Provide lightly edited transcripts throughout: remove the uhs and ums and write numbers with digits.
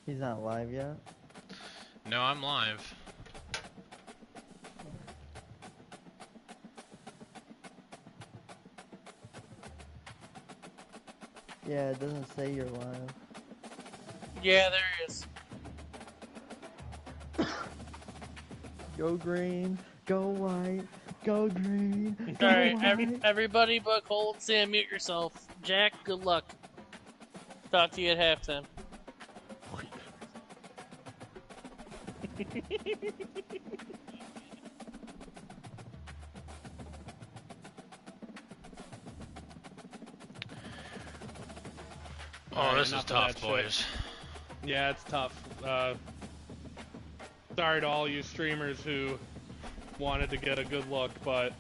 He's not live yet? No, I'm live. Yeah, it doesn't say you're live. Yeah, there is. Go green, go white, go green, go Alright, white. everybody but Cole and Sam, mute yourself. Jack, good luck. Talk to you at halftime. Oh, this is tough, boys. Yeah, it's tough. Sorry to all you streamers who wanted to get a good look, but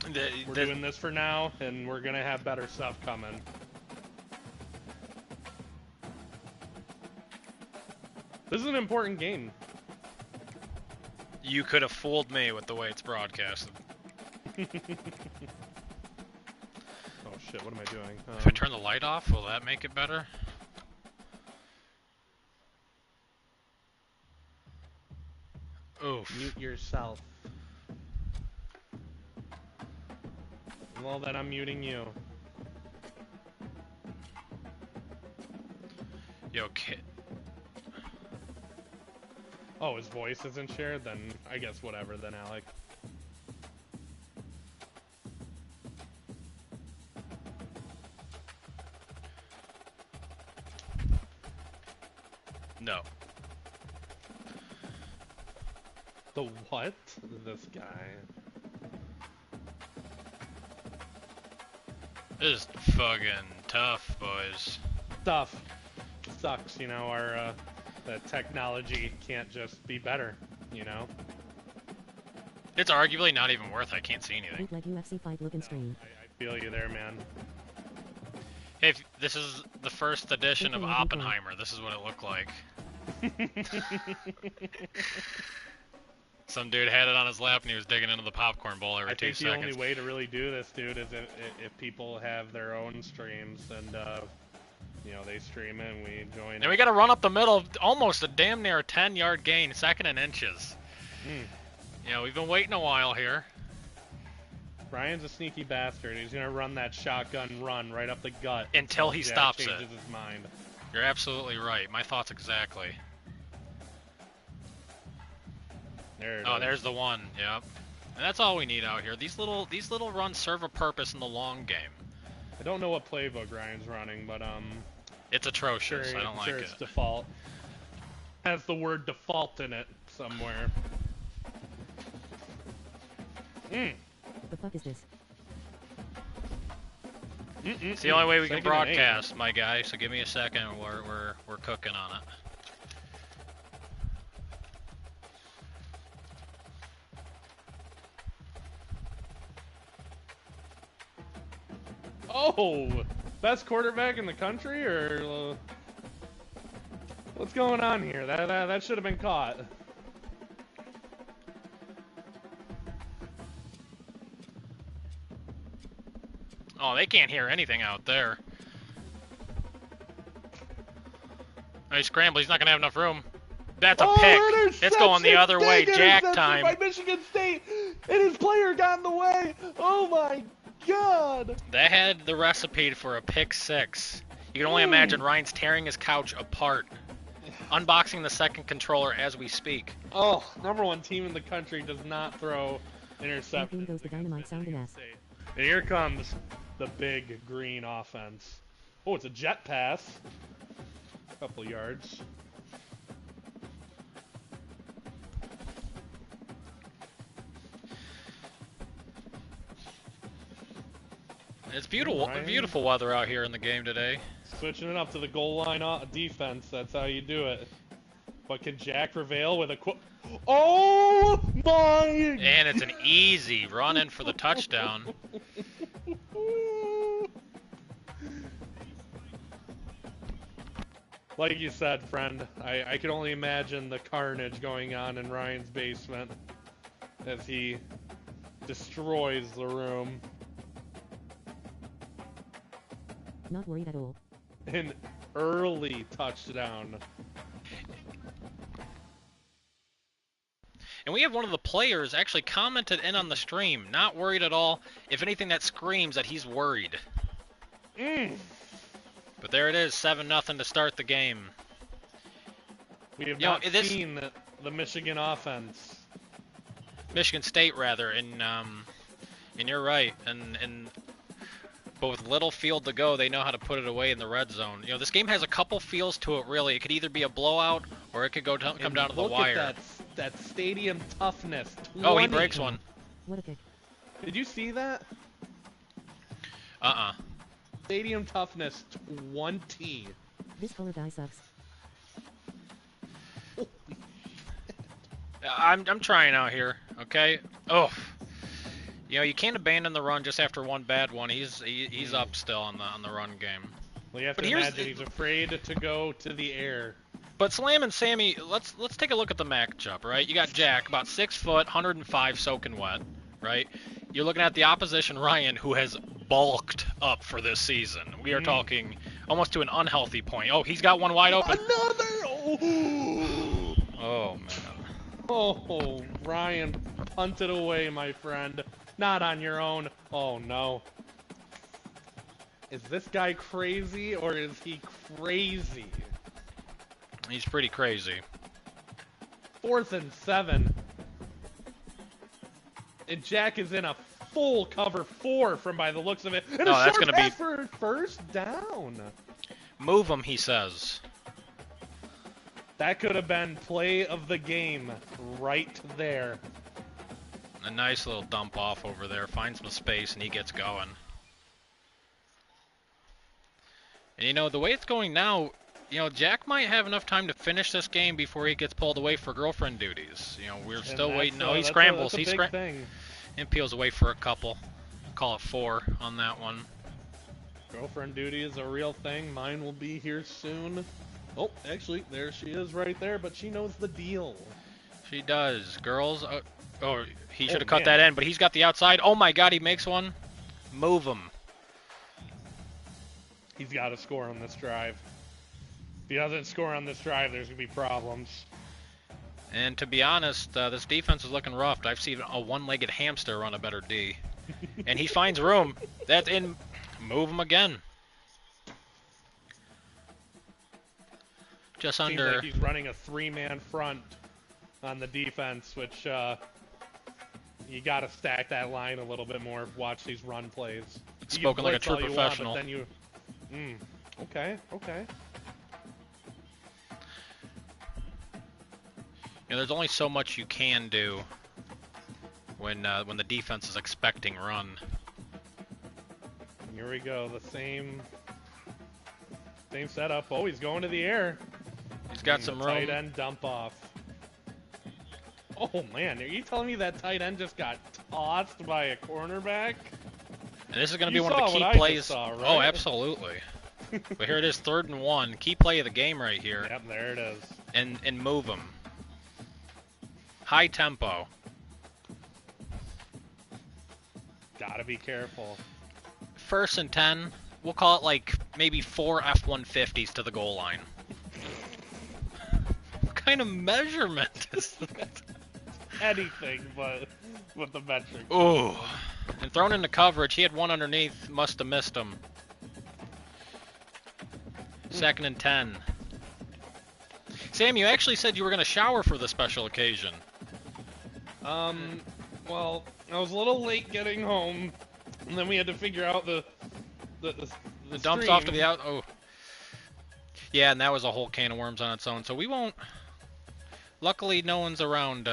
we're doing this for now, and we're gonna have better stuff coming. This is an important game. You could have fooled me with the way it's broadcasted. Oh shit, what am I doing? If I turn the light off, will that make it better? Oof. Mute yourself. Well, then I'm muting you. Yo, kid. Oh, his voice isn't shared? Then I guess whatever then, Alec. No. The what? This guy. This is fucking tough, boys. Stuff. Sucks, you know, our, the technology can't just be better, you know? It's arguably not even worth it. I can't see anything. Like UFC fight looking stream. I feel you there, man. Hey, if this is the first edition of Oppenheimer. This is what it looked like. Some dude had it on his lap and he was digging into the popcorn bowl every 2 seconds. I think the only way to really do this, dude, is if people have their own streams and, you know, they stream it and we join. And we gotta run up the middle, almost a damn near 10-yard gain, second and inches. You know, we've been waiting a while here. Brian's a sneaky bastard. He's gonna run that shotgun run right up the gut until he stops it. Changes his mind. You're absolutely right. My thoughts exactly. There it is. There's the one. Yep. And that's all we need out here. These little runs serve a purpose in the long game. I don't know what playbook Ryan's running, but it's atrocious. I don't like it. It's default. Has the word default in it somewhere. What the fuck is this? It's the only way we can broadcast, my guy. So give me a second. We're cooking on it. Oh, best quarterback in the country, or what's going on here? That should have been caught. Oh, they can't hear anything out there. Oh, he's scrambled. He's not gonna have enough room. That's a pick. It's going the other way. Jack time. By Michigan State, and his player got in the way. Oh my God! That had the recipe for a pick six. You can only imagine Ryan's tearing his couch apart, unboxing the second controller as we speak. Oh, #1 team in the country does not throw interceptions. Goes the dynamite sound and here comes the big green offense. Oh, it's a jet pass. A couple yards. It's beautiful weather out here in the game today. Switching it up to the goal line defense. That's how you do it. But can Jack prevail with a Oh my! And it's an easy run in for the touchdown. Like you said, friend, I can only imagine the carnage going on in Ryan's basement as he destroys the room. Not worried at all. An early touchdown. we have one of the players actually commented in on the stream, not worried at all. If anything, that screams that he's worried. But there it is, 7-0 to start the game. We have You know, not seen the Michigan offense. Michigan State, rather, and you're right. But with little field to go, they know how to put it away in the red zone. You know, this game has a couple feels to it, really. It could either be a blowout, or it could come down to the wire. Look at that stadium toughness. 20. Oh, he breaks one. What a kick. Did you see that? Uh-uh. Stadium toughness 20. This color guy sucks. I'm trying out here, okay? Oh. You know, you can't abandon the run just after one bad one. He's up still on the run game. Well, you have But to here's imagine he's afraid to go to the air. But Slam and Sammy, let's take a look at the matchup, right? You got Jack, about 6 foot, 105, soaking wet, right? You're looking at the opposition, Ryan, who has bulked up for this season. We are talking almost to an unhealthy point. Oh, he's got one wide open. Another! Oh, man. Oh, Ryan punted away, my friend. Not on your own. Oh, no. Is this guy crazy, or is he crazy? He's pretty crazy. 4th and 7. And Jack is in a full cover 4 from by the looks of it. And No, a that's short gonna be- pass for first down. Move him, he says. That could have been play of the game right there. A nice little dump off over there. Finds some space, and he gets going. And, you know, the way it's going now, you know, Jack might have enough time to finish this game before he gets pulled away for girlfriend duties. You know, we're still waiting. No, he scrambles. That's a big thing. And peels away for a couple. Call it 4 on that one. Girlfriend duty is a real thing. Mine will be here soon. Oh, actually, there she is right there, but she knows the deal. She does. Girls. Oh, he should have cut man. that in, but he's got the outside. Oh my God, he makes one. Move him. He's got to score on this drive. If he doesn't score on this drive, there's going to be problems. And to be honest, this defense is looking rough. I've seen a one-legged hamster run a better D. And he finds room. That's in. Move him again. Just Seems under. like he's running a 3-man front on the defense, which you got to stack that line a little bit more. Watch these run plays. You can Spoken like a blitz true all you want, professional. but then you. Okay. You know, there's only so much you can do when the defense is expecting run. Here we go. The same setup. Oh, he's going to the air. He's got some room. Tight end dump off. Oh man, are you telling me that tight end just got tossed by a cornerback? And this is going to You be one of saw the key what I just plays. saw, right? Oh, absolutely. But here it is, 3rd and 1. Key play of the game right here. Yep, there it is. And move him. High tempo. Gotta be careful. 1st and 10. We'll call it like maybe 4 F-150s to the goal line. What kind of measurement is that? Anything but with the metric. Ooh. And thrown into coverage. He had one underneath. Must have missed him. 2nd and 10. Sam, you actually said you were going to shower for this special occasion. Well, I was a little late getting home, and then we had to figure out the Dumps stream. off to the out. Oh. Yeah, and that was a whole can of worms on its own. So we won't. Luckily, no one's around.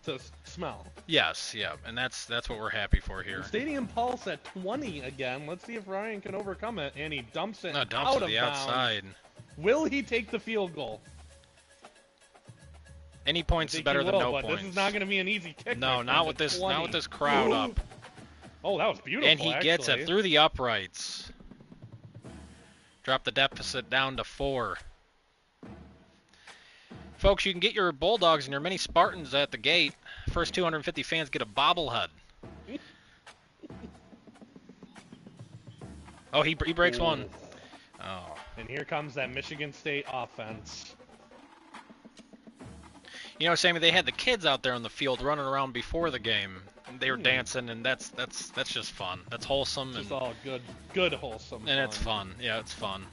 To smell. Yes, yeah, and that's what we're happy for here. Stadium pulse at 20 again. Let's see if Ryan can overcome it, and he dumps it No, dumps out to of the bounds. outside. Will he take the field goal? Any I points is think better he than will, no but points. this is not going to be an easy kick. No, my not friend, with at this. 20. Not with this crowd up. Oh, that was beautiful. And he gets actually. it through the uprights. Drop the deficit down to 4. Folks, you can get your Bulldogs and your mini Spartans at the gate. First 250 fans get a bobblehead. Oh, he breaks Ooh. one. Oh. And here comes that Michigan State offense. You know, Sammy, they had the kids out there on the field running around before the game. They were dancing, and that's just fun. That's wholesome, Just and all good wholesome fun. it's fun. Yeah, it's fun.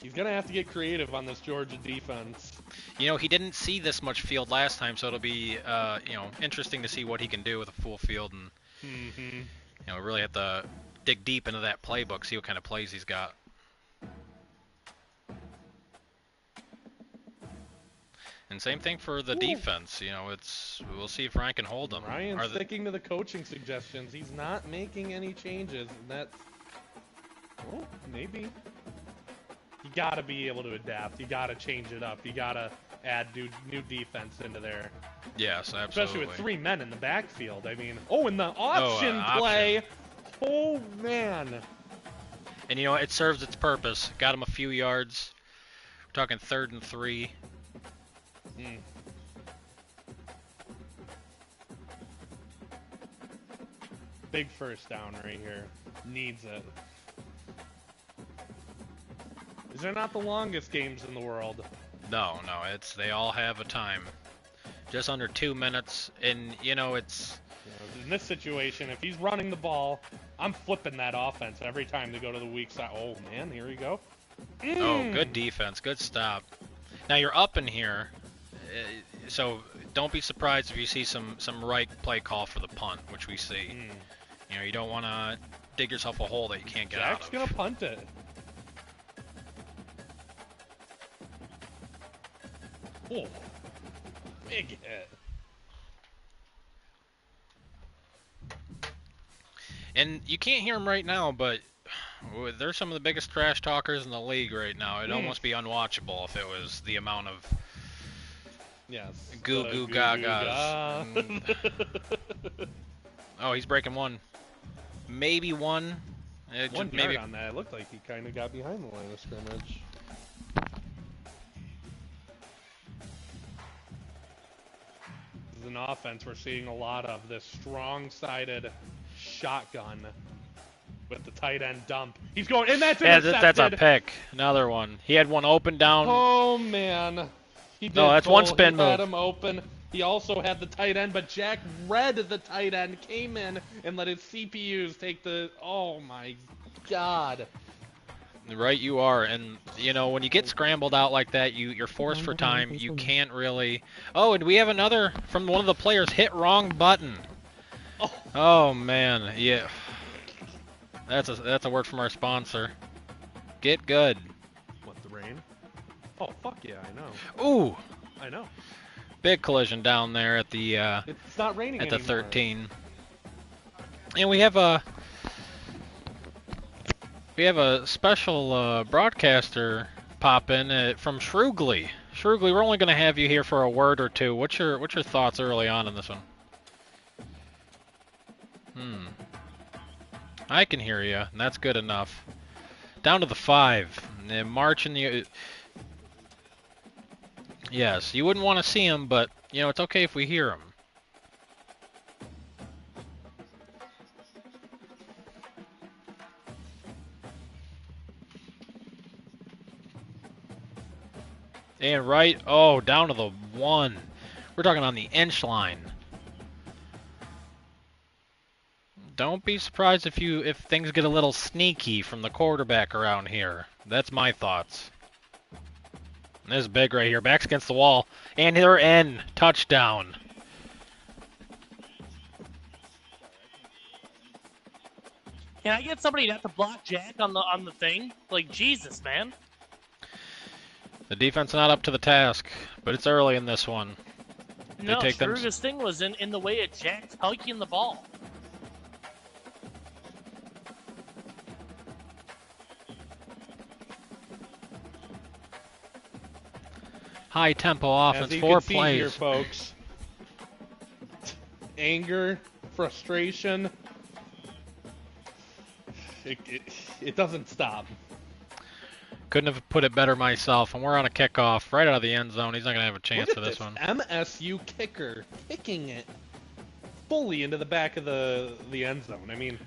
He's gonna have to get creative on this Georgia defense. You know, he didn't see this much field last time, so it'll be interesting to see what he can do with a full field, and really have to dig deep into that playbook, see what kind of plays he's got. And same thing for the defense. You know, we'll see if Ryan can hold them. Ryan's sticking to the coaching suggestions. He's not making any changes, and that's maybe. You gotta be able to adapt. You gotta change it up. You gotta add new defense into there. Yes, absolutely. Especially with 3 men in the backfield. I mean, and the option play. Oh man. And you know, it serves its purpose. Got him a few yards. We're talking 3rd and 3. Big first down right here. Needs it. These are not the longest games in the world. No, they all have a time. Just under 2 minutes, and you know it's. In this situation, if he's running the ball, I'm flipping that offense every time they go to the weak side. Oh man, here we go. Oh, good defense, good stop. Now you're up in here, so don't be surprised if you see some right play call for the punt, which we see. You know, you don't want to dig yourself a hole that you can't get out of. Jack's gonna punt it. Oh, big hit. And you can't hear him right now, but they're some of the biggest trash talkers in the league right now. It'd almost be unwatchable if it was the amount of goo goo gagas. Oh, he's breaking one. Maybe one. One maybe yard on that. It looked like he kind of got behind the line of scrimmage. This is an offense we're seeing a lot of. This strong-sided shotgun with the tight end dump. He's going, and that's intercepted. That's a pick. Another one. He had one open down. Oh man. He did. No, that's one spin move. He had him open. He also had the tight end, but Jack read the tight end, came in, and let his CPUs take the. Oh my God. Right, you are, and you know when you get scrambled out like that, you're forced for time. You can't really. Oh, and we have another from one of the players hit wrong button. Oh man, yeah. That's a word from our sponsor. Get good. What, the rain? Oh fuck yeah, I know. Ooh. I know. Big collision down there at the it's not raining at the anymore. 13. And we have a special broadcaster pop in from Shrewgley. Shrewgley, we're only going to have you here for a word or two. What's your thoughts early on in this one? I can hear you, and that's good enough. Down to the 5. March in the. Yes, you wouldn't want to see him, but you know it's okay if we hear him. And right, down to the 1. We're talking on the inch line. Don't be surprised if things get a little sneaky from the quarterback around here. That's my thoughts. This is big right here. Back's against the wall. And they're in. Touchdown. Can I get somebody not to block Jack on the thing? Like, Jesus, man. The defense not up to the task, but it's early in this one. No, Schroeder's thing was in the way of Jack spiking the ball. High tempo offense, 4 plays. Here, folks. Anger, frustration. It doesn't stop. Couldn't have put it better myself, and we're on a kickoff right out of the end zone. He's not going to have a chance for this one. MSU kicker kicking it fully into the back of the end zone. I mean,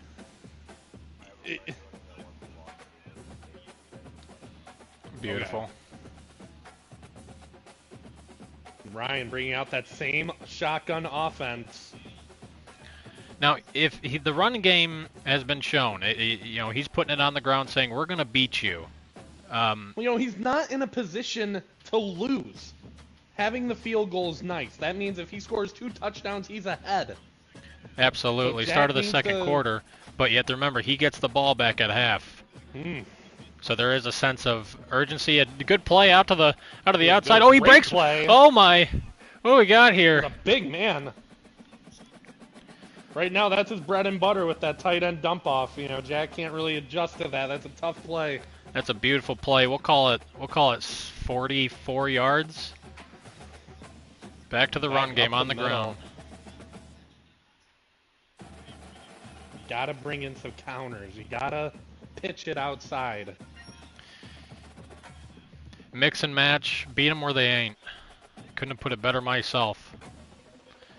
beautiful. Okay. Ryan bringing out that same shotgun offense. Now, if the run game has been shown, he's putting it on the ground saying, we're going to beat you. Well, he's not in a position to lose. Having the field goal is nice. That means if he scores 2 touchdowns, he's ahead. Absolutely. So Start of the Jack second needs to- quarter, but you have to remember, he gets the ball back at half. Hmm. So there is a sense of urgency. A good play out to the outside. Good Oh, he great breaks. play. Oh my! What do we got here? He's a big man. Right now, that's his bread and butter with that tight end dump off. Jack can't really adjust to that. That's a tough play. That's a beautiful play. We'll call it 44 yards. Back to the run Back game up on the the middle. ground. Gotta bring in some counters. You gotta pitch it outside. Mix and match. Beat them where they ain't. Couldn't have put it better myself.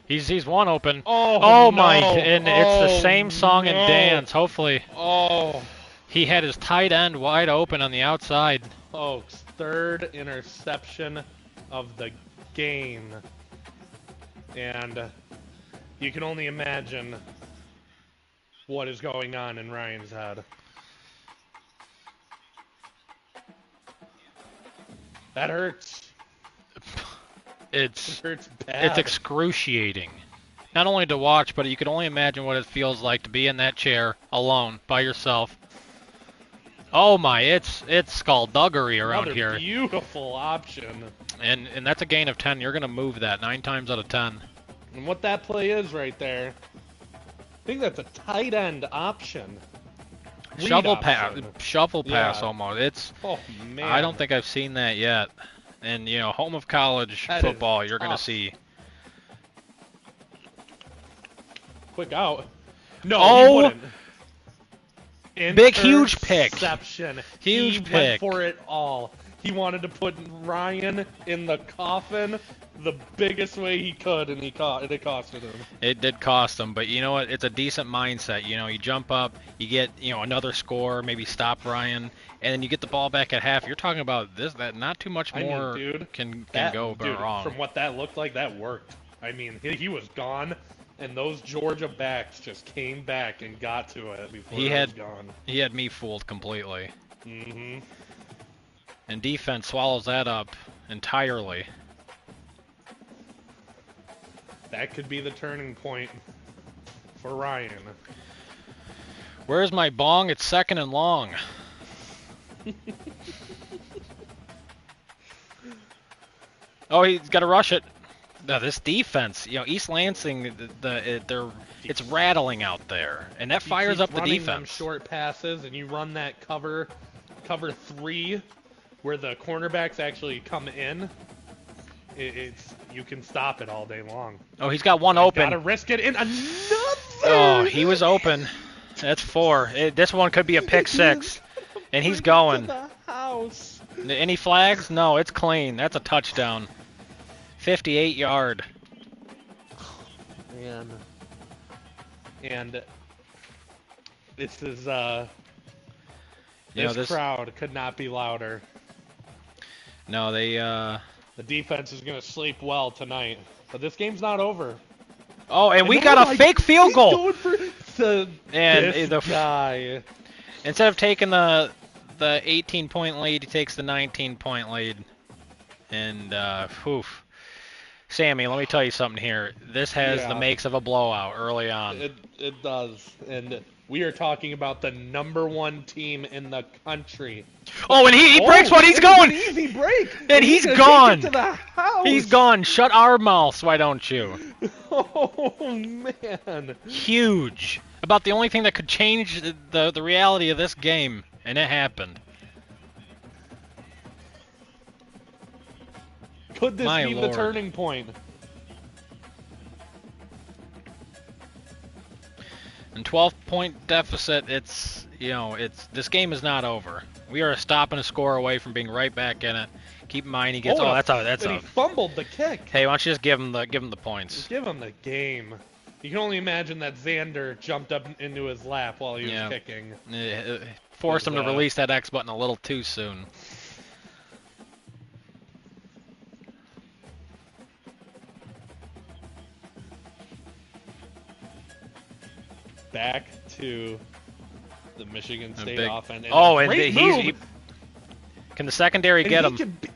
He's one open. Oh, my! no. And it's the same song no. and dance. Hopefully, Oh, he had his tight end wide open on the outside. folks, 3rd interception of the game. And you can only imagine what is going on in Ryan's head. That hurts. It hurts bad. It's excruciating. Not only to watch, but you can only imagine what it feels like to be in that chair alone by yourself. Oh my, it's skullduggery around Another here. beautiful option. And that's a gain of 10. You're going to move that 9 times out of 10. And what that play is right there, I think that's a tight end option. Read Shovel option. pass Yeah. almost. It's Oh man. I don't think I've seen that yet. And home of college That is football, you're going to tough. see. Quick out. No, Oh! he wouldn't. Big, huge pick. Interception. Huge he pick. went for it all. He wanted to put Ryan in the coffin the biggest way he could, and it costed him. It did cost them, but you know what? It's a decent mindset. You jump up, you get another score, maybe stop Ryan, and then you get the ball back at half. You're talking about that. Not too much more dude, can that, go dude, wrong. From what that looked like, that worked. I mean, he was gone, and those Georgia backs just came back and got to it before He it had- was gone. He had me fooled completely. Mm-hmm. And defense swallows that up entirely. That could be the turning point for Ryan. Where's my bong? It's 2nd and long. Oh, he's got to rush it. Now, this defense, East Lansing, it's rattling out there, and that fires up the running them defense. short passes, and you run that cover 3, where the cornerbacks actually come in. You can stop it all day long. Oh, he's got one open. Gotta risk it in another. Oh, he was open. That's 4. This one could be a pick 6, and he's going. The house. Any flags? No, it's clean. That's a touchdown. 58-yard. Man. And this is this crowd could not be louder. No, they The defense is gonna sleep well tonight, but this game's not over. Oh, and we got a fake field goal. Going for And this the guy. instead of taking the 18-point lead, he takes the 19-point lead. And oof. Sammy, let me tell you something here. This has the Yeah. makes of a blowout early on. It does, and we are talking about the #1 team in the country. Oh, and he breaks one. He's it's going. an easy break, And he's gonna gone. Take it to the house. He's gone. Shut our mouths, why don't you? Oh man. Huge. About the only thing that could change the reality of this game, and it happened. Could this My be Lord. the turning point? And 12-point deficit. It's this game is not over. We are a stop and a score away from being right back in it. Keep in mind he gets. Oh, that's and he out. fumbled the kick. Hey, why don't you just give him the points? Give him the game. You can only imagine that Xander jumped up into his lap while he was kicking. Forced him to release that X button a little too soon. back to the Michigan State big- offense. Oh, and great he's move. can the secondary And get he him? can be-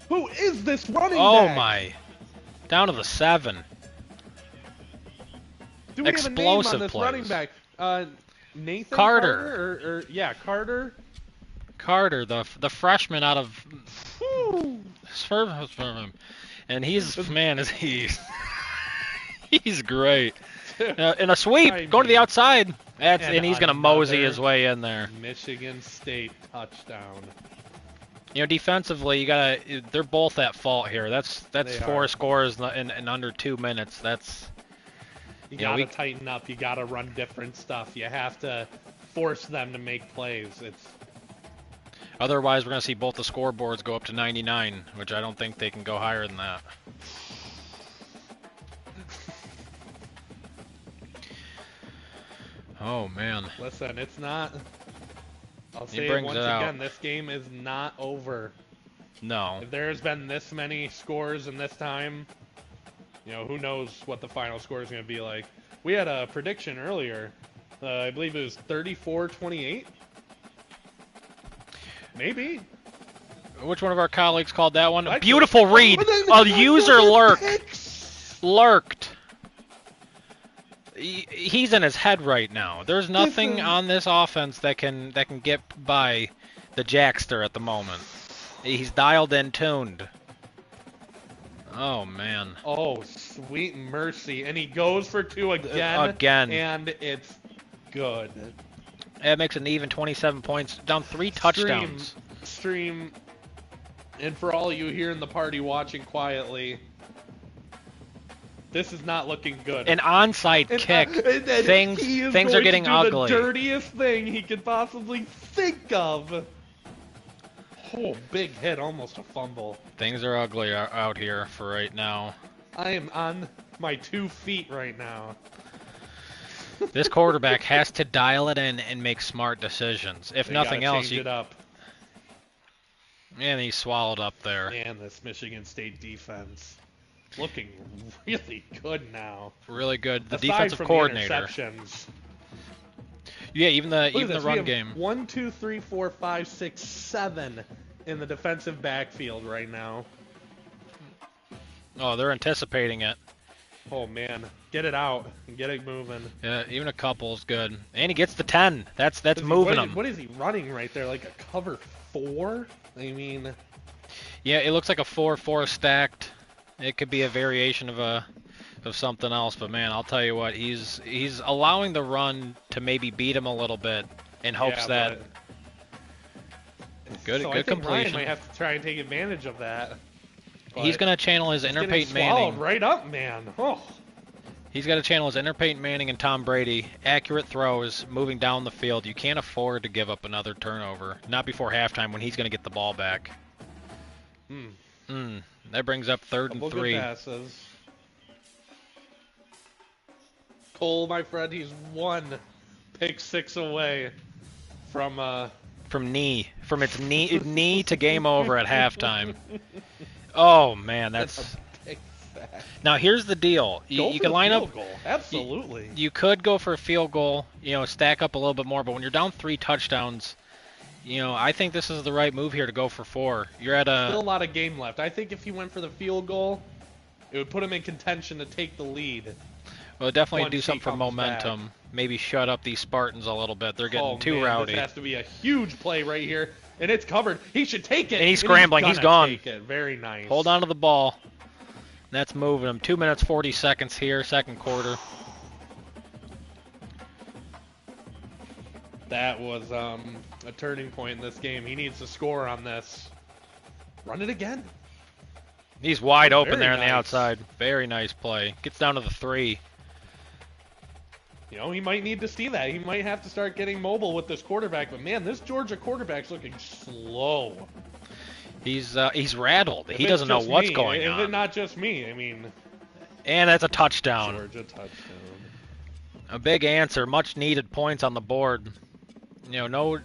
Who is this running Oh back? my! Down to the 7. Do we have a name on Explosive this plays. running back? Nathan Carter. or yeah, Carter. Carter, the freshman out of Whew. and he's man is he he's great. In a sweep, I going to the mean, outside. And he's gonna mosey another his way in there. Michigan State touchdown. You know, defensively, they're both at fault here. That's They 4 are. scores in under 2 minutes. That's You Yeah, gotta we- tighten up. You gotta run different stuff. You have to force them to make plays. otherwise we're gonna see both the scoreboards go up to 99, which I don't think they can go higher than that. Oh man. Listen, it's not. I'll He say it brings once it out. again. This game is not over. No. If there's been this many scores in this time, who knows what the final score is going to be like. We had a prediction earlier. I believe it was 34-28. Maybe. Which one of our colleagues called that one? I- Beautiful read. A user lurked. He's in his head right now. There's nothing Listen. on this offense that can get by the Jackster at the moment. He's dialed in, tuned. Oh man. Oh, sweet mercy. And he goes for 2 again. Again. And it's good. That makes it an even 27 points. Down 3 touchdowns. Stream. And for all you here in the party watching quietly, this is not looking good. An onside kick. And Things he is things are going getting to do ugly. The dirtiest thing he could possibly think of. Oh, big hit, almost a fumble. Things are ugly out here for right now. I am on my 2 feet right now. This quarterback has to dial it in and make smart decisions. If They nothing gotta else, change it up. and he swallowed up there. Man, this Michigan State defense looking really good now. Really good. The Aside defensive from coordinator. The interceptions. Yeah, even the Look at this. We run have game. 1, 2, 3, 4, 5, 6, 7 in the defensive backfield right now. Oh, they're anticipating it. Oh man, get it out and get it moving. Yeah, even a couple's good. And he gets the 10. That's Is he- moving what is- him. What is he running right there? Like a cover 4? I mean, Yeah, it looks like a 4-4 stacked. It could be a variation of something else, but man, I'll tell you what, he's allowing the run to maybe beat him a little bit in hopes yeah, that but- good so I good think Ryan completion. might have to try and take advantage of that. He's But gonna channel his it's inner getting Peyton swallowed Manning. right up, man. Oh, He's got to channel his inner Peyton Manning and Tom Brady. Accurate throws, moving down the field. You can't afford to give up another turnover. Not before halftime when he's going to get the ball back. That brings up 3rd and couple 3. good passes. Cole, my friend, he's 1 pick 6 away from From its knee to game over at halftime. Oh man, that's a pick sack. now here's the deal. Go You for can the line field up. goal. Absolutely. You could go for a field goal. Stack up a little bit more. But when you're down 3 touchdowns, I think this is the right move here to go for 4. You're at Still a a lot of game left. I think if he went for the field goal, it would put him in contention to take the lead. well, definitely once do he something for comes momentum. Maybe shut up these Spartans a little bit. They're getting too man, rowdy. This has to be a huge play right here, and it's covered. He should take it. And he's scrambling. He's gonna gone. Take it. Very nice. Hold on to the ball. That's moving him. 2 minutes 40 seconds here, second quarter. That was a turning point in this game. He needs to score on this. Run it again. He's wide open Very there on the nice. outside. Very nice play. Gets down to the 3. He might need to see that. He might have to start getting mobile with this quarterback. But man, this Georgia quarterback's looking slow. He's rattled. If He it's doesn't know just what's me, going Is it on. not just me? I mean, And that's a touchdown. Georgia touchdown. A big answer. Much needed points on the board. No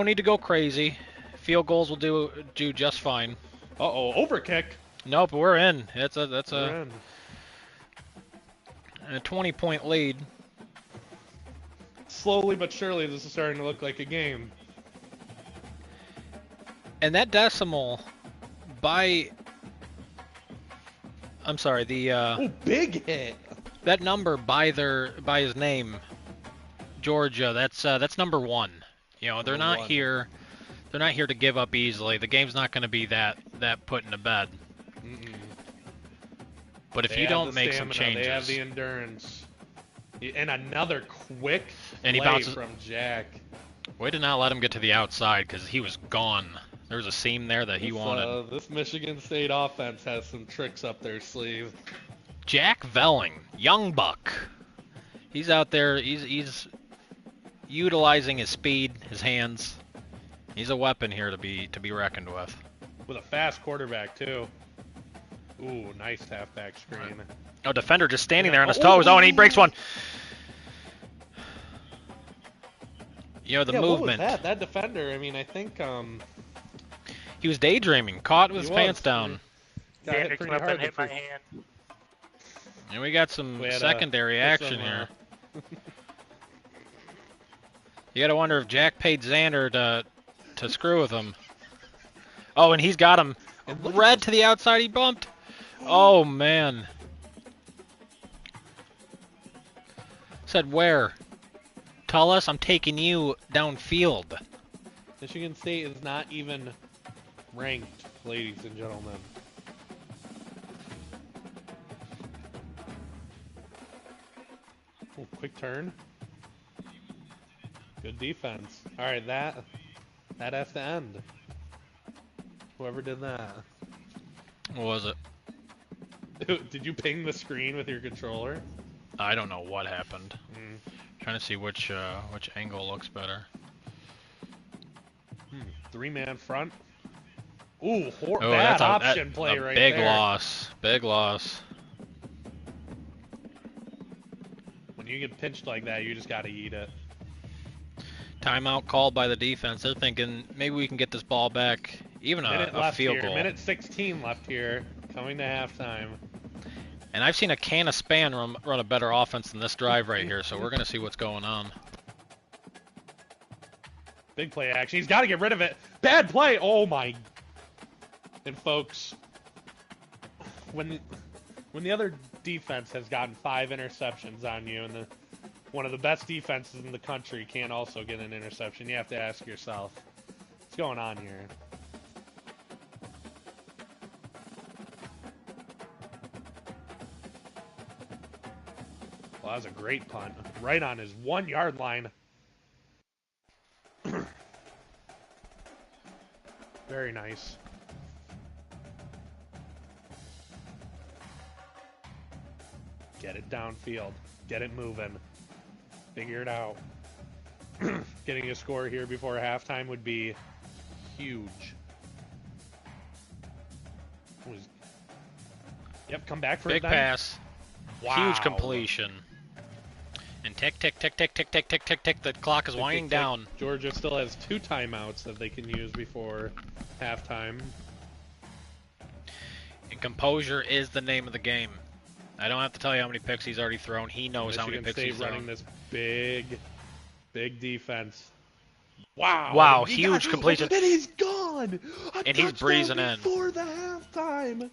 need to go crazy. Field goals will do just fine. Uh-oh, overkick. Nope, we're in. That's We're a in. 20-point lead. slowly but surely, this is starting to look like a game. And that decimal by... I'm sorry, Oh, big hit! that number by his name, Georgia, that's number 1. You know, they're Number not one. here. They're not here to give up easily. The game's not going to be that put into bed. Mm-mm. But if They you have don't the make some stamina, changes, they have the endurance. And another quick And he play bounces- from Jack. way to not let him get to the outside because he was gone. There was a seam there that he wanted. This Michigan State offense has some tricks up their sleeve. Jack Velling, young buck. He's out there. He's utilizing his speed, his hands. He's a weapon here to be reckoned with. With a fast quarterback, too. Ooh, nice halfback screen. Oh, defender just standing Yeah. there on his Oh, toes. Oh, and he ooh. breaks one. You know, the Yeah, movement. what was that? That defender, I mean, I think, He was daydreaming, caught with his He pants was. down. got hit Xander pretty came up hard. and hit the my first- hand. And we got some We had, secondary put action some, here. You gotta wonder if Jack paid Xander to screw with him. Oh, and he's got him. And look at Red this- to the outside, he bumped. Oh, man. Said where? Tell us, I'm taking you downfield. Michigan State is not even ranked, ladies and gentlemen. Oh, quick turn. Good defense. All right, that has to end. Whoever did that. What was it? Did you ping the screen with your controller? I don't know what happened. Mm. Trying to see which angle looks better. Three-man front. Ooh, Oh, bad that's option play a right big there. loss. Big loss. When you get pinched like that, you just got to eat it. Timeout called by the defense. They're thinking maybe we can get this ball back. Even Minute a left field here. goal. Minute 16 left here. Coming to halftime. And I've seen a can of Span run a better offense than this drive right here, so we're going to see what's going on. Big play action. He's got to get rid of it. Bad play. Oh my. And folks, when the other defense has gotten 5 interceptions on you, and one of the best defenses in the country can't also get an interception, you have to ask yourself, what's going on here? Well, that was a great punt. Right on his 1-yard line. Very nice. Get it downfield. Get it moving. Figure it out. Getting a score here before halftime would be huge. Yep, come back for Big it then. pass. Wow. Huge completion. And tick, tick, tick, tick, tick, tick, tick, tick, tick. The clock is Tick, winding tick, tick. down. Georgia still has 2 timeouts that they can use before halftime. And composure is the name of the game. I don't have to tell you how many picks he's already thrown. He knows how many Michigan picks State he's running thrown. this big defense. Wow. Wow, He huge got- completion. And he's gone. And he's breezing in. Before the halftime.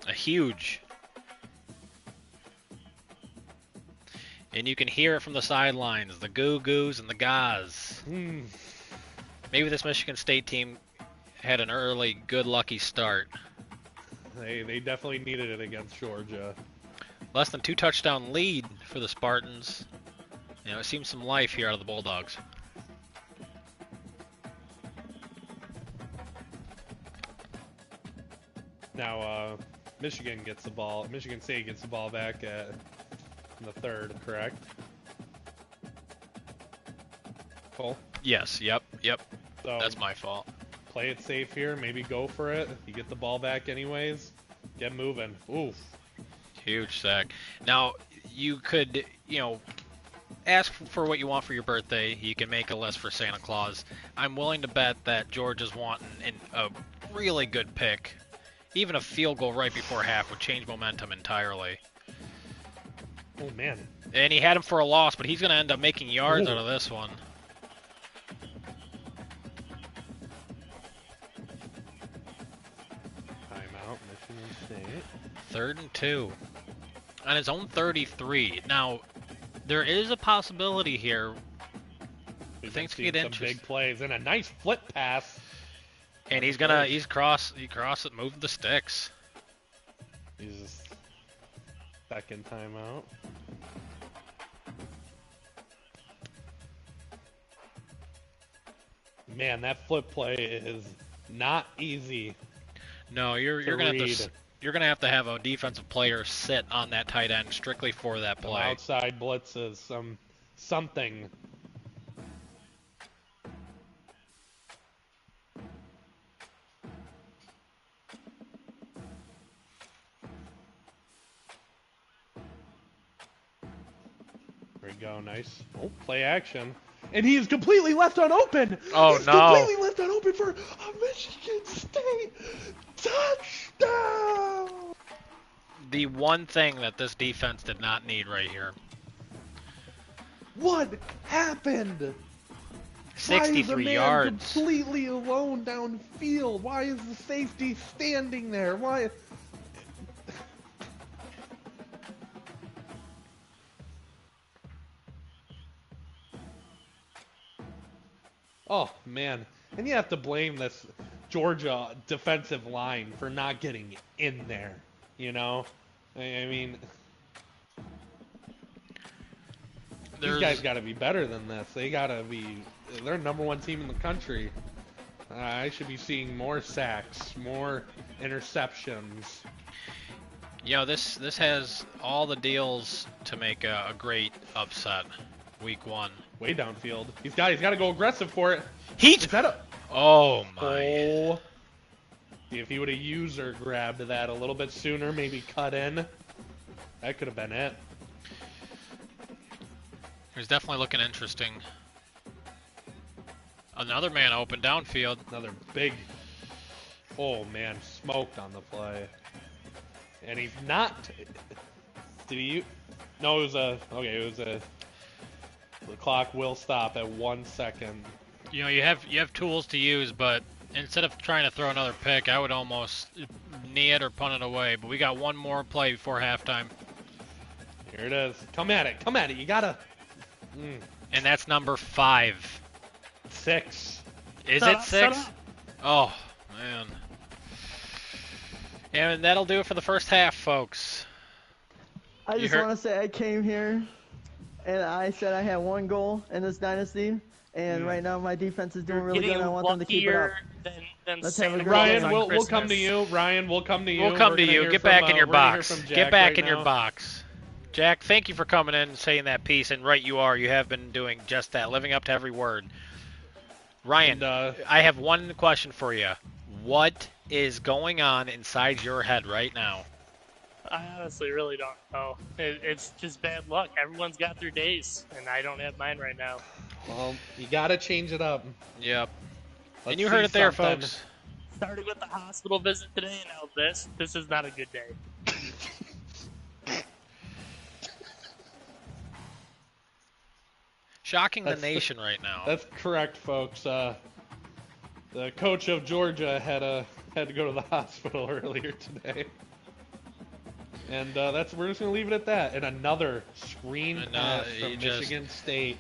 A huge. And you can hear it from the sidelines, the goo-goos and the gahs. Maybe this Michigan State team had an early, good, lucky start. They definitely needed it against Georgia. Less than 2 touchdown lead for the Spartans. You know, it seems some life here out of the Bulldogs. Now, Michigan gets the ball. Michigan State gets the ball back in the 3rd, correct? Cole? Yes, yep. So That's my fault. play it safe here. Maybe go for it. You get the ball back anyways. Get moving. Oof. Huge sack. Now, you could, ask for what you want for your birthday. You can make a list for Santa Claus. I'm willing to bet that George is wanting a really good pick. Even a field goal right before half would change momentum entirely. Oh man, And he had him for a loss, but he's going to end up making yards Ooh. out of this one. Timeout, Michigan State. 3rd and 2. On his own 33. Now, there is a possibility here. We've Things been could get seeing some big interesting. plays and a nice flip pass. And he crossed it, moved the sticks. He's second timeout. Man, that flip play is not easy. No, you're to gonna read. you're gonna have to have a defensive player sit on that tight end strictly for that Some play. outside blitzes, something. There we go, nice. Oh, play action. And he is completely left unopen. Oh, He's no. completely left unopen for a Michigan State touchdown. The one thing that this defense did not need right here. What happened? Why is the 63 man yards. completely alone downfield? Why is the safety standing there? Why? Oh, man. And you have to blame this Georgia defensive line for not getting in there, you know? I mean, these guys got to be better than this. They got to be, they're number one team in the country. I should be seeing more sacks, more interceptions. You know, this has all the deals to make a great upset. Week 1. Way downfield. He's got to go aggressive for it. Heat. Is that a... Oh my. Oh. If he would have used or grabbed that a little bit sooner, maybe cut in, that could have been it. He's definitely looking interesting. Another man open downfield. Another big... Oh, man. Smoked on the play. And he's not... Did he... No, it was a... Okay, it was a... The clock will stop at 1 second. You know, you have tools to use, but instead of trying to throw another pick, I would almost knee it or punt it away. But we got one more play before halftime. Here it is. Come at it. Come at it. You gotta... And that's number 5. 6. Is Shut it up, 6? shut up. Oh, man. And that'll do it for the first half, folks. I You just heard- want to say I came here and I said I had one goal in this dynasty, and right now my defense is doing You're really good. getting and I want them to keep it up. luckier than Let's have a Santa great Claus game. Ryan, on we'll come to Christmas. you. Ryan, we'll come to you. We'll come We're to gonna you. hear Get from, back in your we're gonna hear box. from Jack Get back right in your now. box. Jack, thank you for coming in and saying that piece, and right you are. You have been doing just that, living up to every word. Ryan, And, I have one question for you. What is going on inside your head right now? I honestly really don't know. It's just bad luck. Everyone's got their days, and I don't have mine right now. Well, you gotta change it up. Yep. Let's And you heard see it there, something. folks. Started with the hospital visit today, and now this. This is not a good day. Shocking the That's- nation right now. That's correct, folks. The coach of Georgia had to go to the hospital earlier today. And we're just gonna leave it at that. And another screen And, pass he from just- Michigan State.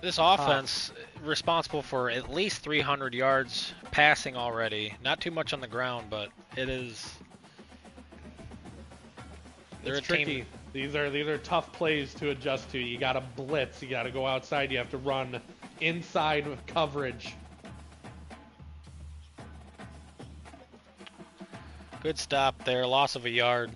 This offense responsible for at least 300 yards passing already. Not too much on the ground, but it is. They're It's a team. tricky. These are tough plays to adjust to. You gotta blitz. You gotta go outside. You have to run inside with coverage. Good stop there. Loss of a yard.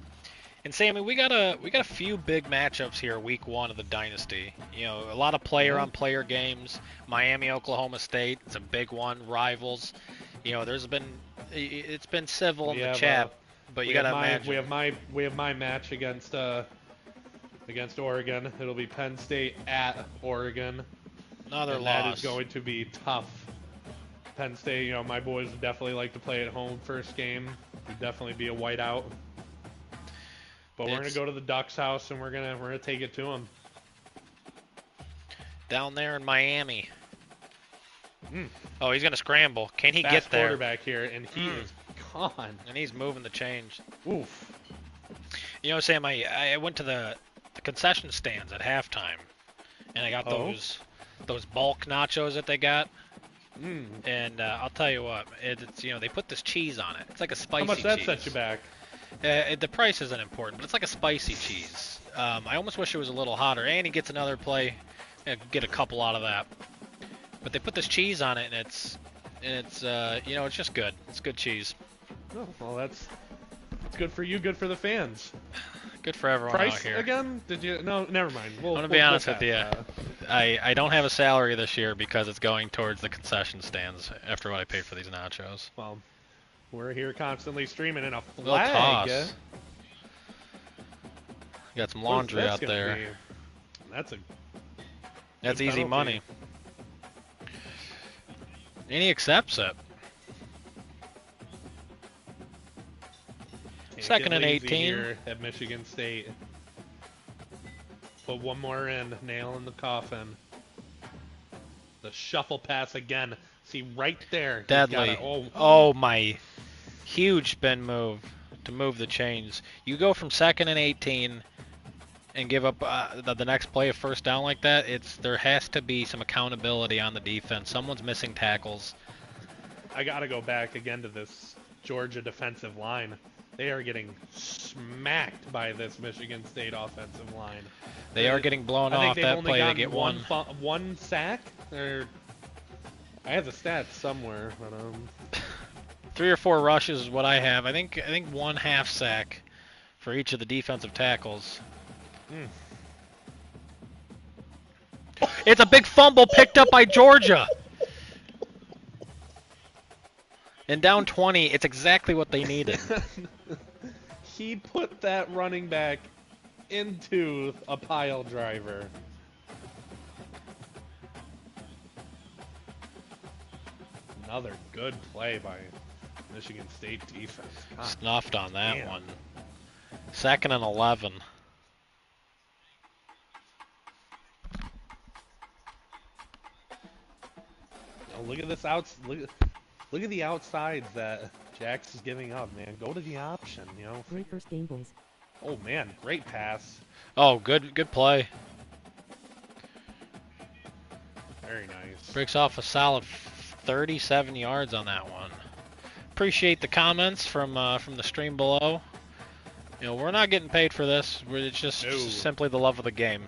And Sammy, we got a few big matchups here, week 1 of the dynasty. You know, a lot of player-on-player games. Miami, Oklahoma State, it's a big one. Rivals. You know, it's been civil in We the have, chat, but you got to we imagine. we have my match against Oregon. It'll be Penn State at Oregon. Another And loss. that is going to be tough. Penn State, you know, my boys would definitely like to play at home first game. Would definitely be a whiteout. But we're gonna go to the Ducks' house and we're gonna take it to them. Down there in Miami. Mm. Oh, he's gonna scramble. Can he Fast get there? quarterback here, and he is gone. And he's moving the change. Oof. You know, Sam, I went to the concession stands at halftime, and I got those bulk nachos that they got. Mm. And I'll tell you what, it's they put this cheese on it. It's like a spicy cheese. How much that set you back? The price isn't important, but it's like a spicy cheese. I almost wish it was a little hotter. And he gets another play, get a couple out of that. But they put this cheese on it, and it's it's just good. It's good cheese. Oh, well, that's good for you. Good for the fans. Good for everyone Price out here. again? Did you? No, never mind. I'm gonna be honest with you. I don't have a salary this year because it's going towards the concession stands after what I paid for these nachos. Well, we're here constantly streaming in a Little flag. toss. Got some laundry What's out this gonna there. be? That's That's good easy penalty. money. And he accepts it. Can't Second get and lazy 18. here at Michigan State. Put one more in, nail in the coffin. The shuffle pass again. See right there. He's Deadly. got a- Oh my. Huge spin move to move the chains. You go from 2nd and 18 and give up the next play of first down like that. There has to be some accountability on the defense. Someone's missing tackles. I gotta go back again to this Georgia defensive line. They are getting smacked by this Michigan State offensive line. They are getting blown I think off they've that only play. They gotten get one sack. Or I have the stats somewhere, but 3 or 4 rushes is what I have. I think 1 half sack for each of the defensive tackles. It's a big fumble picked up by Georgia. And down 20, it's exactly what they needed. he put that running back into a pile driver. Another good play by Michigan State defense. God. Snuffed on that Damn. one. 2nd and 11. Oh, look at this look at the outsides that Jax is giving up, man. Go to the option, Great first game, boys. Oh man, great pass. Oh, good play. Very nice. Breaks off a solid 37 yards on that one. Appreciate the comments from the stream below. We're not getting paid for this. It's just No. simply the love of the game.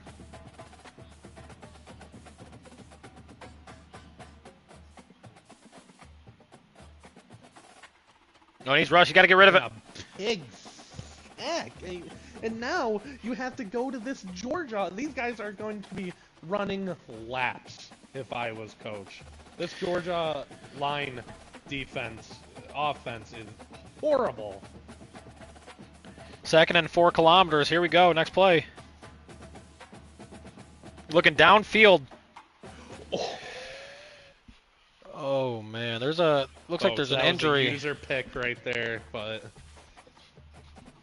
No, he's rushed. You got to get rid of it. A pig sack. And now you have to go to this Georgia. These guys are going to be running laps if I was coach. This Georgia line offense is horrible. 2nd and 4 kilometers. Here we go. Next play. Looking downfield. Oh man, looks like there's an that was a injury. user pick right there, but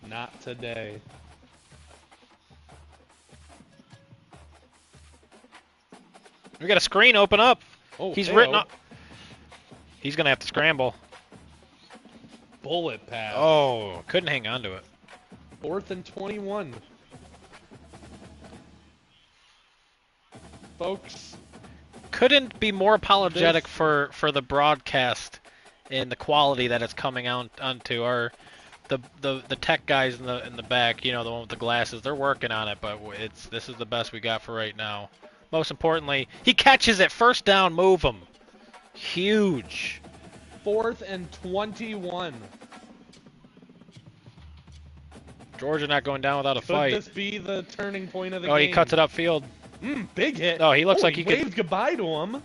not today. We got a screen open up. Oh, He's hey-o. written up. He's gonna have to scramble. Bullet pass. Oh, couldn't hang on to it. 4th and 21. Folks, Couldn't be more apologetic for the broadcast and the quality that it's coming out onto. The tech guys in the back, the one with the glasses, they're working on it, but this is the best we got for right now. Most importantly, he catches it. First down, move him. Huge. 4th and 21. Georgia not going down without a Could fight. this be the turning point of the Oh, game? he cuts it upfield. Big hit. Oh, he looks like he could- waved goodbye to him.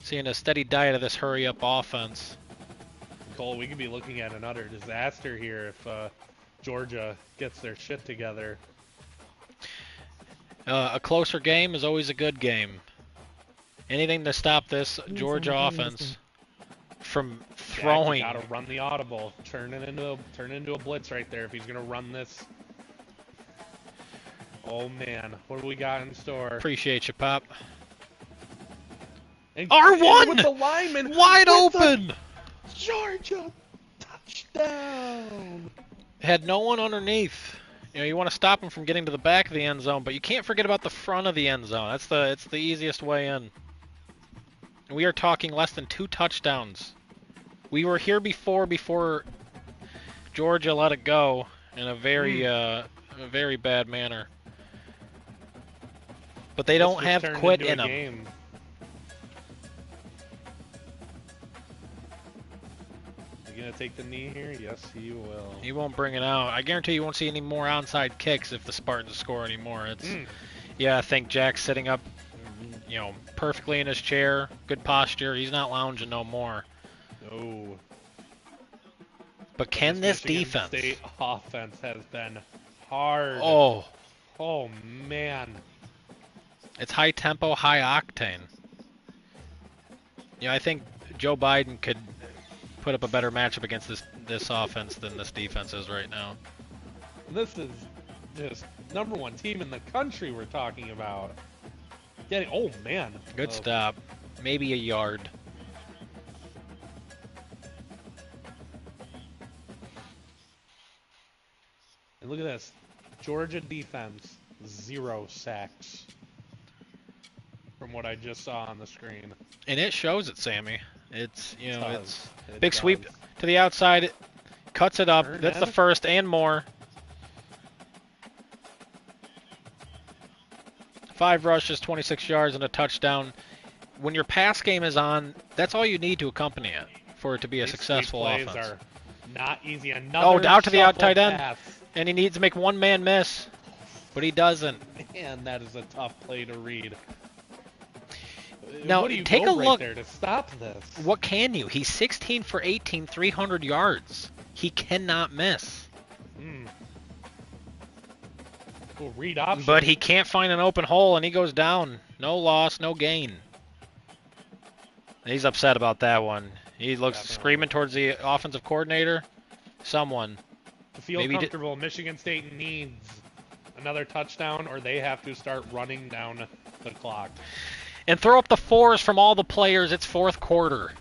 Seeing a steady diet of this hurry-up offense. Cole, we could be looking at another disaster here if Georgia gets their shit together. A closer game is always a good game. Anything to stop this Doing Georgia something offense from throwing. You gotta run the audible. Turn it into a blitz right there if he's gonna run this. Oh man, what do we got in store? Appreciate you, Pop. And R1 with the lineman wide with open. Georgia touchdown. Had no one underneath. You know, you want to stop him from getting to the back of the end zone, but you can't forget about the front of the end zone. It's the easiest way in. We are talking less than 2 touchdowns. We were here before Georgia let it go in a very bad manner. But they don't have quit in them. Game. You gonna take the knee here? Yes, he will. He won't bring it out. I guarantee you won't see any more onside kicks if the Spartans score anymore. Yeah, I think Jack's sitting up, you know, perfectly in his chair, good posture. He's not lounging no more. No. But can this Michigan defense? State offense has been hard. Oh man. It's high tempo, high octane. You know, I think Joe Biden could put up a better matchup against this offense than this defense is right now. This is just #1 team in the country we're talking about. Oh man. Good stop. Maybe a yard. And look at this. Georgia defense, 0 sacks. From what I just saw on the screen. And it shows it, Sammy. It's, you know, it's It big does. sweep to the outside. Cuts it up. Turn That's the in. first and more. 5 rushes, 26 yards, and a touchdown. When your pass game is on, that's all you need to accompany it for it to be a These successful sweep plays offense. are not easy. Another out to the out shuffle tight end. pass. And he needs to make one man miss, but he doesn't. Man, that is a tough play to read. Now, what do you take go a right look. there to stop this? What can you? He's 16 for 18, 300 yards. He cannot miss. Well, read option. But he can't find an open hole, and he goes down. No loss, no gain. He's upset about that one. He looks Definitely. screaming towards the offensive coordinator. Someone. To feel maybe comfortable, Michigan State needs another touchdown, or they have to start running down the clock. And throw up the 4s from all the players. It's fourth quarter.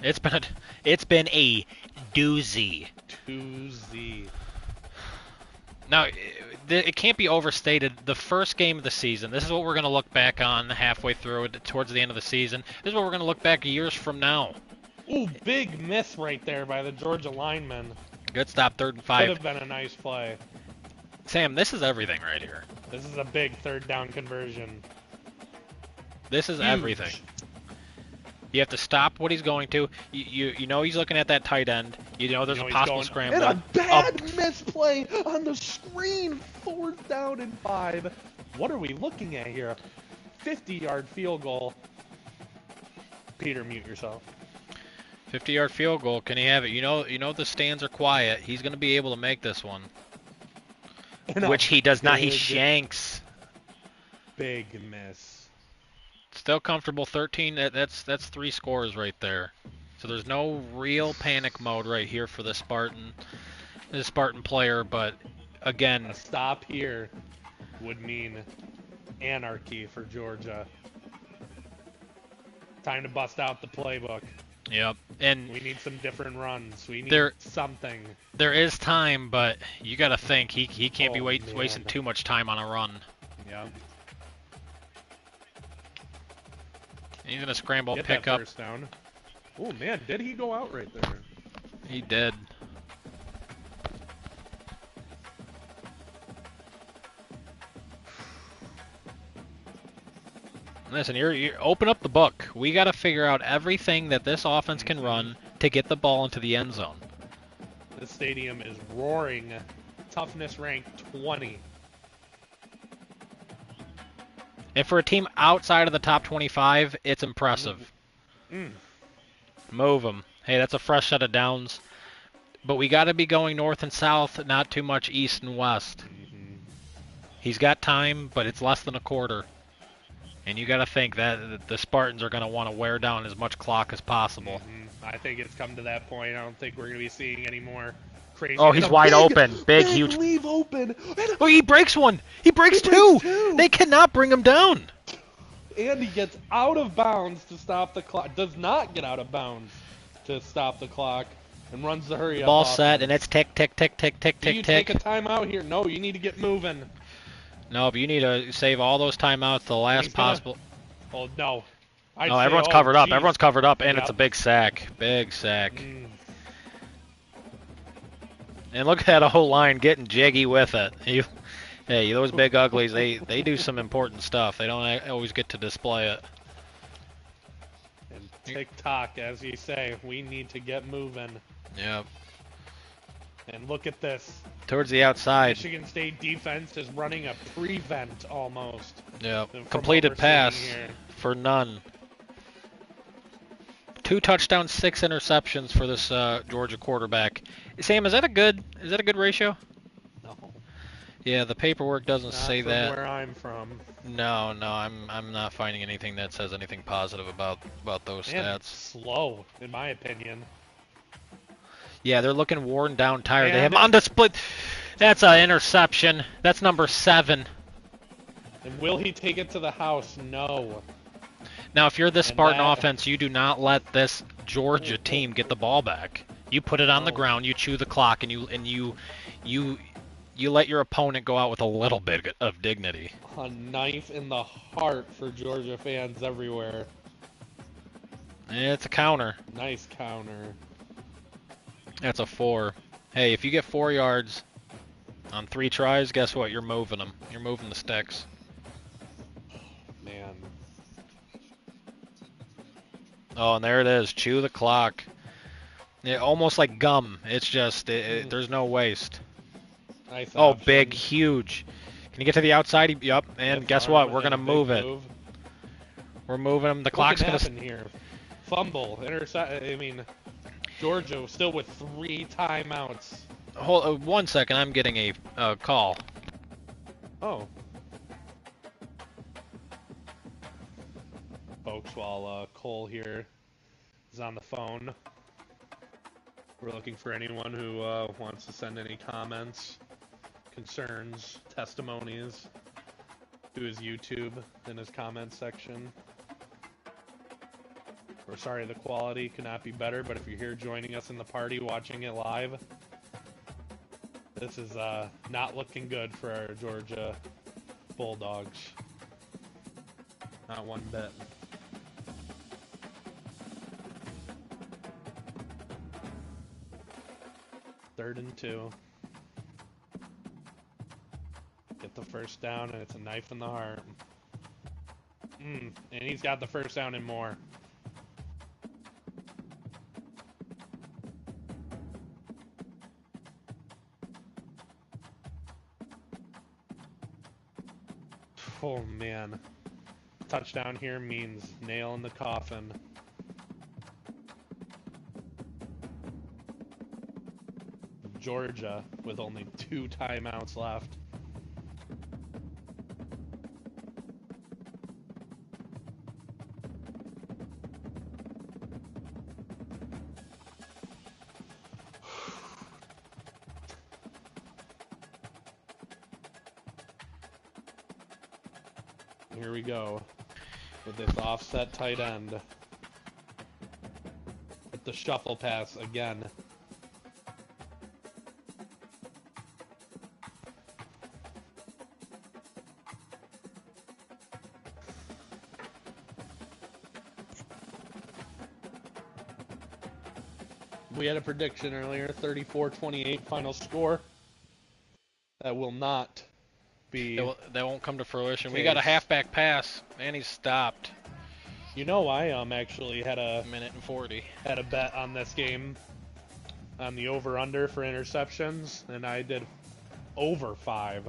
It's been a doozy. 2Z. Now, it can't be overstated. The first game of the season, this is what we're going to look back on halfway through it, towards the end of the season. This is what we're going to look back years from now. Ooh, big miss right there by the Georgia lineman. Good stop, 3rd and Could 5. have been a nice play. Sam, this is everything right here. This is a big 3rd down conversion. This is Huge. everything. You have to stop what he's going to. You know he's looking at that tight end. You know there's You know a he's possible going- scramble. And a bad misplay on the screen. 4th down and 5. What are we looking at here? 50-yard field goal. Peter, mute yourself. 50-yard field goal. Can he have it? You know the stands are quiet. He's going to be able to make this one. And a Which he does not. He big, shanks. Big miss. Still comfortable. 13. That's 3 scores right there. So there's no real panic mode right here for the Spartan player. But again, A stop here would mean anarchy for Georgia. Time to bust out the playbook. yep. And We need some different runs. We need There- something. there is time, but you got to think he can't be Oh, wasting man. too much time on a run. Yeah. He's gonna scramble, Get pick that up. first down. Oh man, did he go out right there? He did. Listen, you're open up the book. We got to figure out everything that this offense can run to get the ball into the end zone. The stadium is roaring. Toughness rank 20. And for a team outside of the top 25, it's impressive. Move them. Hey, that's a fresh set of downs. But we got to be going north and south, not too much east and west. He's got time, but it's less than a quarter. And you got to think that the Spartans are going to want to wear down as much clock as possible. I think it's come to that point. I don't think we're going to be seeing any more crazy. Oh, he's wide open. Big, huge. Leave open. Oh, he breaks one. He breaks two. They cannot bring him down. And he gets out of bounds to stop the clock. Does not get out of bounds to stop the clock. And runs the hurry up. Ball set, and it's tick, tick, tick, tick, tick, Do tick, you tick. take a timeout here? No, you need to get moving. No, but you need to save all those timeouts to the last possible. Oh, no. No, everyone's covered up. Geez. Everyone's covered up, and Yep. it's a big sack. Big sack. Mm. And look at that whole line getting jiggy with it. Hey, those big uglies, they do some important stuff. They don't always get to display it. And tick-tock, as you say, we need to get moving. Yep. And look at this. Towards the outside. Michigan State defense is running a prevent almost. Yep. From Completed what we're pass seeing here. for none. 2 touchdowns, 6 interceptions for this Georgia quarterback. Sam, is that a good ratio? No. Yeah, the paperwork doesn't Not say from that. where I'm from. No, I'm not finding anything that says anything positive about those Man, stats. slow, in my opinion. Yeah, they're looking worn down, tired. They have And- him on the split. That's an interception. That's number 7. And will he take it to the house? No. Now, if you're this And Spartan that- offense, you do not let this Georgia team get the ball back. You put it on the No. ground, you chew the clock, and you let your opponent go out with a little bit of dignity. A knife in the heart for Georgia fans everywhere. It's a counter. Nice counter. That's a 4. Hey, if you get 4 yards on 3 tries, guess what? You're moving them. You're moving the sticks. Man. Oh, and there it is. Chew the clock. Yeah, almost like gum. It's just, there's no waste. Nice Oh, option. big, huge. Can you get to the outside? Yup. And Stiff guess arm what? We're and going to a big move it. move. We're moving them. The What clock's can going to... happen here? Fumble, intercept. I mean, Georgia still with 3 timeouts. Hold 1 second. I'm getting a call. Oh. Folks, while Cole here is on the phone, we're looking for anyone who wants to send any comments, concerns, testimonies to his YouTube in his comments section. We're sorry the quality could not be better, but if you're here joining us in the party, watching it live, this is not looking good for our Georgia Bulldogs. Not one bit. Third and 2. Get the first down, and it's a knife in the heart. And he's got the first down and more. Oh, man. Touchdown here means nail in the coffin. Georgia with only 2 timeouts left. Here we go with this offset tight end. With the shuffle pass again. We had a prediction earlier, 34-28 final score. That will not be... That won't come to fruition. We got a halfback pass, and he's stopped. You know, I actually had a minute and 40. Had a bet on this game on the over/under for interceptions, and I did over 5,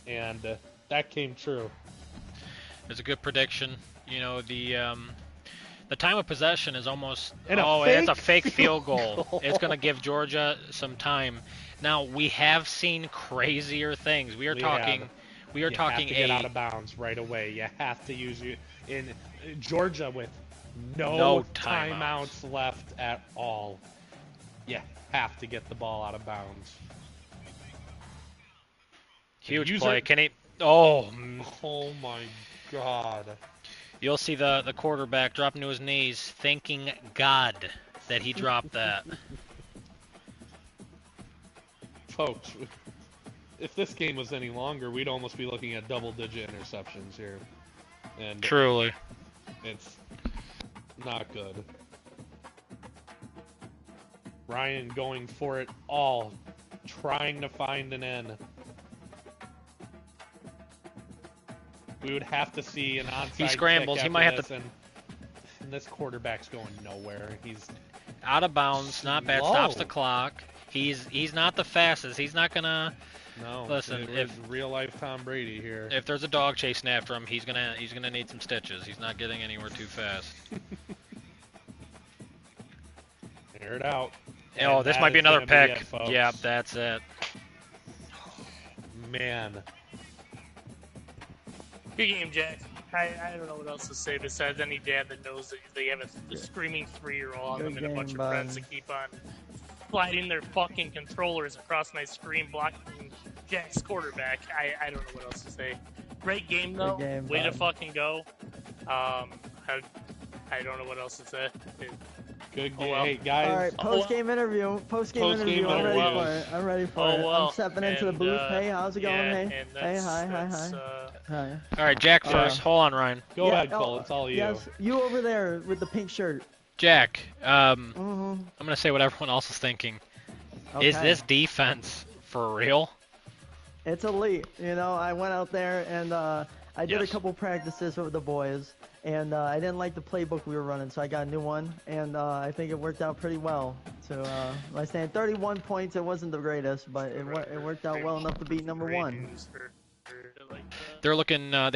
and that came true. It's a good prediction. You know, the time of possession is almost... And it's a fake field goal. It's going to give Georgia some time. Now, we have seen crazier things. We are talking You have to get out of bounds right away. You have to use in Georgia with No timeouts left at all. You have to get the ball out of bounds. Huge play. Can he? Oh. Oh my God. You'll see the quarterback dropping to his knees, thanking God that he dropped that. Folks, if this game was any longer, we'd almost be looking at double-digit interceptions here. And Truly. it's not good. Ryan going for it all, trying to find an end. We would have to see an onside He scrambles. kick He after might have this, to. And this quarterback's going nowhere. He's Out of bounds. Not bad. slow. Stops the clock. He's not the fastest. He's not gonna. No. Listen, if real life Tom Brady here. If there's a dog chasing after him, he's gonna need some stitches. He's not getting anywhere too fast. Air it out. Oh, And this that might be is another gonna be pick. it, folks. Yep, that's it. Man. Good game, Jack. I don't know what else to say besides any dad that knows that they have a screaming 3-year-old on them Good and a bunch game, of friends bud. that keep on sliding their fucking controllers across my screen, blocking Jack's quarterback. I don't know what else to say. Great game, though. game, Way to bud. fucking go. I don't know what else to say. Good Oh, game. well. Hey, guys. All right, post-game interview. Post-game Post-game interview. I'm ready interview. for it. I'm ready for Oh, it. well. I'm stepping into the And, booth. Hey, how's it going? yeah, Hey, and hey, that's- hi, that's, hi. All right, Jack first. Hold on, Ryan. Go Yeah, ahead, Cole. It's all you. Yes, you over there with the pink shirt. Jack. Mm-hmm. I'm gonna say what everyone else is thinking. Okay. Is this defense for real? It's elite. You know, I went out there and I did a Yes. couple practices with the boys, and I didn't like the playbook we were running, so I got a new one, and I think it worked out pretty well. So I stand 31 points. It wasn't the greatest, but it worked out well enough to beat number Great one. news for like that. They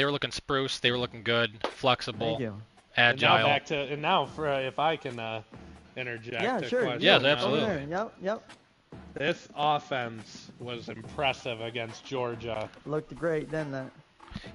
were looking spruce. They were looking good, flexible, Thank you. And now agile. back to if I can interject. Yeah, a sure. question. Yes, Over absolutely. there. Yep. This offense was impressive against Georgia. Looked great, didn't it?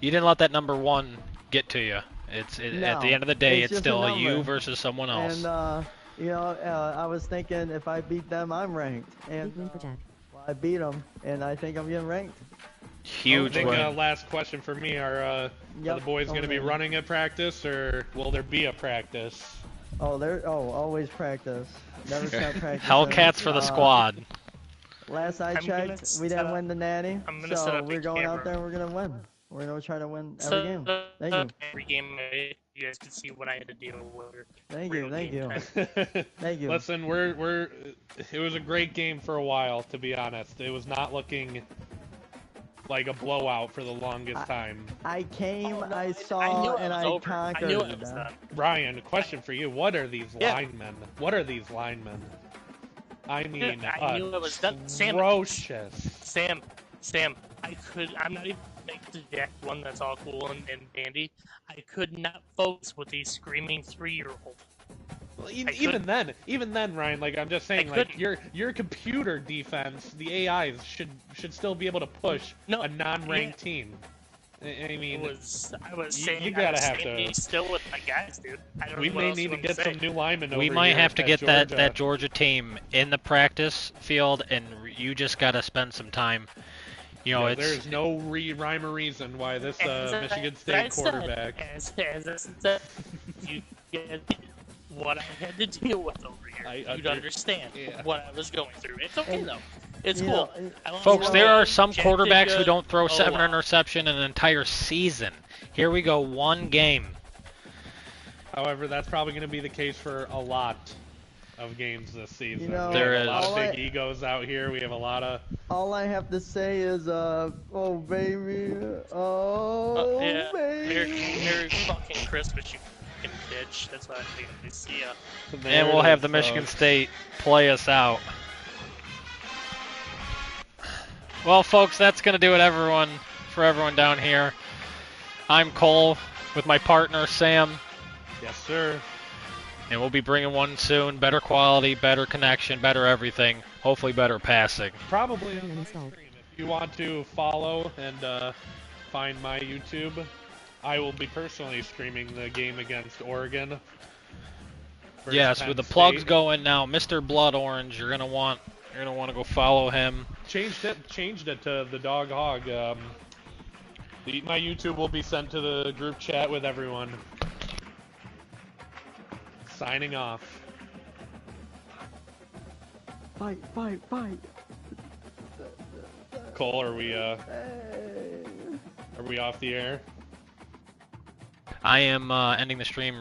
You didn't let that number one get to you. At No, the end of the day, it's it's just still a you number. versus someone else. And you know, I was thinking if I beat them, I'm ranked, and Big win for Jack. well, I beat them, and I think I'm getting ranked. I Huge think win. last question for me are the Yep, boys going to be over. running a practice or will there be a practice? Always practice. Never stop practicing. Hellcats for the squad. Last I I'm gonna checked, we didn't win the natty, I'm gonna set so up a we're going out camera. there and we're gonna win. We're gonna try to win every So, game. Thank you. Every game, you guys can see what I had to deal with. Thank real you. Thank game you. time. Thank you. Listen, it was a great game for a while, to be honest. It was not looking like a blowout for the longest time. I came, Oh, no, I I saw, knew it and was I over. conquered. I knew it was done. Ryan, a question for you. What are these Yeah. linemen? What are these linemen? I mean, I knew it was done. Sam, atrocious. Sam, I'm not even make the Jack one that's all cool and dandy. I could not focus with these screaming 3-year-olds. Well, I even then, Ryan, like I'm just saying, I like couldn't. your computer defense, the AIs should still be able to push No, a non-ranked yeah. team. I mean, I was you saying, gotta I was have standing to- still with my guys, dude. I don't we know what may else need you to want get say. some new linemen over We might here have to at get Georgia. that Georgia team in the practice field, and you just gotta spend some time. You know, Yeah, it's there's no rhyme or reason why this As I- Michigan as State I said, quarterback. As I said, you get what I had to deal with over here. You'd understand yeah. what I was going through. It's okay though. It's You cool. know, I lost Folks, one there game, are some Jack did quarterbacks who good. don't throw Oh, 7 wow. interception in an entire season. Here we go, one game. However, that's probably going to be the case for a lot of games this season. You know, we There have is. a lot of all big I- egos out here. We have a lot of. all I have to say is, oh baby, oh Yeah, baby. Merry fucking Christmas, you fucking bitch. That's what I think. See ya. And we'll have the Michigan State play us out. Well, folks, that's going to do it, for everyone down here. I'm Cole with my partner, Sam, Yes, sir. and we'll be bringing one soon. Better quality, better connection, better everything. Hopefully better passing. Probably on my Installed. stream. If you want to follow and find my YouTube, I will be personally streaming the game against Oregon. Yes, Penn with the plugs State. going now, Mr. Blood Orange, you're gonna want to go follow him. Changed it to the Dog Hog. My YouTube will be sent to the group chat with everyone. Signing off. Fight, fight, fight. Cole, are we off the air? I am ending the stream